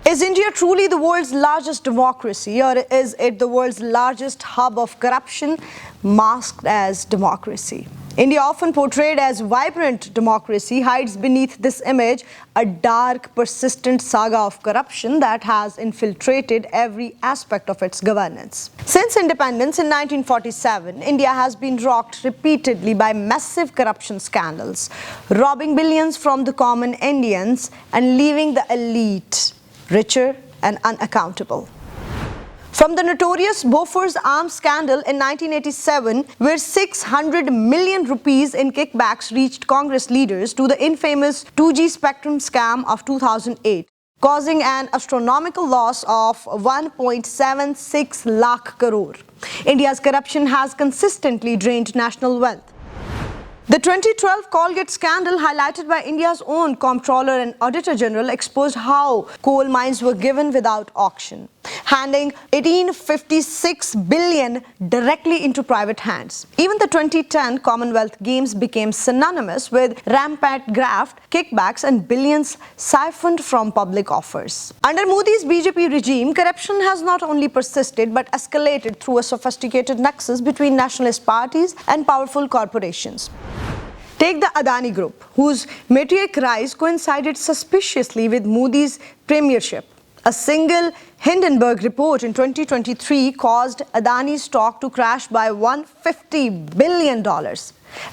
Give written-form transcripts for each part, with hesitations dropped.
Is India truly the world's largest democracy, or is it the world's largest hub of corruption masked as democracy? India, often portrayed as vibrant democracy, hides beneath this image a dark, persistent saga of corruption that has infiltrated every aspect of its governance. Since independence in 1947, India has been rocked repeatedly by massive corruption scandals, robbing billions from the common Indians and leaving the elite richer and unaccountable. From the notorious Bofors arms scandal in 1987, where 600 million rupees in kickbacks reached Congress leaders, to the infamous 2G spectrum scam of 2008, causing an astronomical loss of 1.76 lakh crore. India's corruption has consistently drained national wealth. The 2012 Coalgate scandal, highlighted by India's own Comptroller and Auditor General, exposed how coal mines were given without auction, handing 1856 billion directly into private hands. Even the 2010 Commonwealth Games became synonymous with rampant graft, kickbacks and billions siphoned from public offers. Under Modi's BJP regime, corruption has not only persisted but escalated through a sophisticated nexus between nationalist parties and powerful corporations. Take the Adani Group, whose meteoric rise coincided suspiciously with Modi's premiership. A single Hindenburg report in 2023 caused Adani's stock to crash by $150 billion,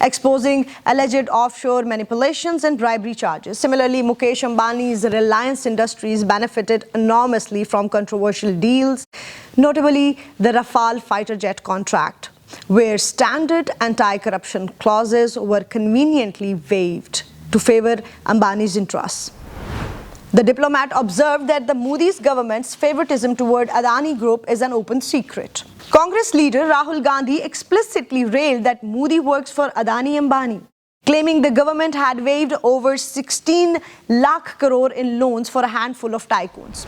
exposing alleged offshore manipulations and bribery charges. Similarly, Mukesh Ambani's Reliance Industries benefited enormously from controversial deals, notably the Rafale fighter jet contract, where standard anti-corruption clauses were conveniently waived to favor Ambani's interests. The diplomat observed that the Modi's government's favoritism toward Adani Group is an open secret. Congress leader Rahul Gandhi explicitly railed that Modi works for Adani Ambani, claiming the government had waived over 16 lakh crore in loans for a handful of tycoons.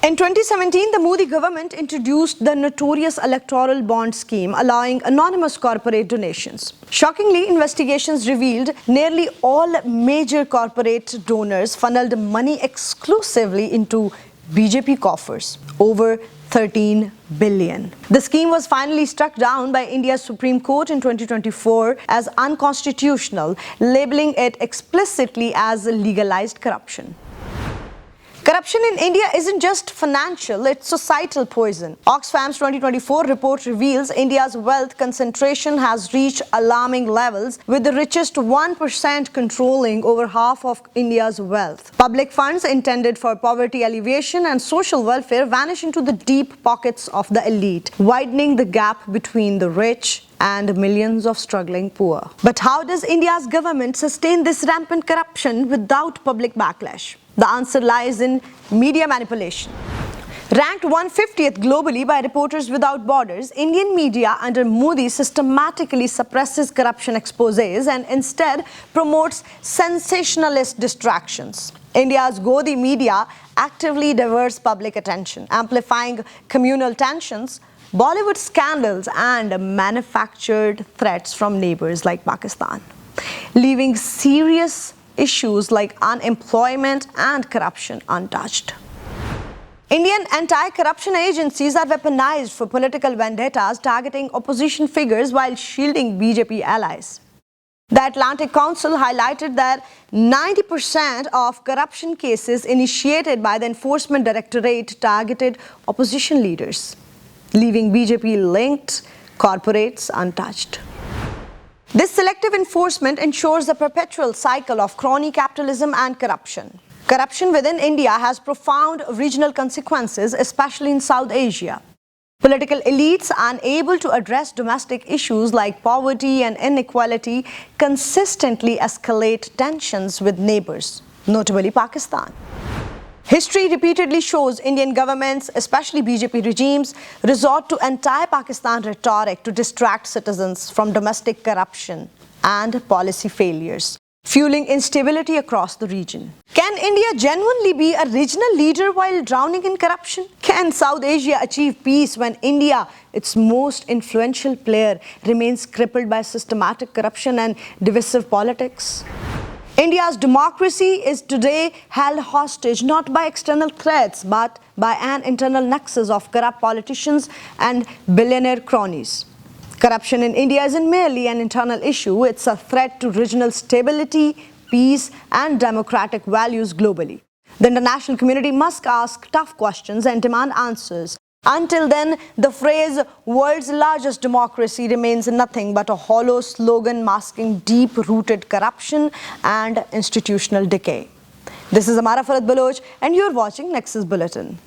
In 2017, the Modi government introduced the notorious Electoral bond scheme, allowing anonymous corporate donations. Shockingly, investigations revealed nearly all major corporate donors funneled money exclusively into BJP coffers, over 13 billion. The scheme was finally struck down by India's Supreme Court in 2024 as unconstitutional, labeling it explicitly as legalized corruption. Corruption in India isn't just financial, it's societal poison. Oxfam's 2024 report reveals India's wealth concentration has reached alarming levels, with the richest 1% controlling over half of India's wealth. Public funds intended for poverty alleviation and social welfare vanish into the deep pockets of the elite, widening the gap between the rich and millions of struggling poor. But how does India's government sustain this rampant corruption without public backlash? The answer lies in media manipulation. Ranked 150th globally by Reporters Without Borders, Indian media under Modi systematically suppresses corruption exposés and instead promotes sensationalist distractions. India's Godi media actively diverts public attention, amplifying communal tensions, Bollywood scandals and manufactured threats from neighbors like Pakistan, leaving serious issues like unemployment and corruption untouched. Indian anti-corruption agencies are weaponized for political vendettas, targeting opposition figures while shielding BJP allies. The Atlantic Council highlighted that 90% of corruption cases initiated by the Enforcement Directorate targeted opposition leaders, leaving BJP-linked corporates untouched. This selective enforcement ensures a perpetual cycle of crony capitalism and corruption. Corruption within India has profound regional consequences, especially in South Asia. Political elites, unable to address domestic issues like poverty and inequality, consistently escalate tensions with neighbors, notably Pakistan. History repeatedly shows Indian governments, especially BJP regimes, resort to anti-Pakistan rhetoric to distract citizens from domestic corruption and policy failures, fueling instability across the region. Can India genuinely be a regional leader while drowning in corruption? Can South Asia achieve peace when India, its most influential player, remains crippled by systematic corruption and divisive politics? India's democracy is today held hostage not by external threats but by an internal nexus of corrupt politicians and billionaire cronies. Corruption in India isn't merely an internal issue, it's a threat to regional stability, peace and democratic values globally. The international community must ask tough questions and demand answers. Until then, the phrase "world's largest democracy" remains nothing but a hollow slogan masking deep-rooted corruption and institutional decay. This is Amara Farad Baloch and you're watching Nexus Bulletin.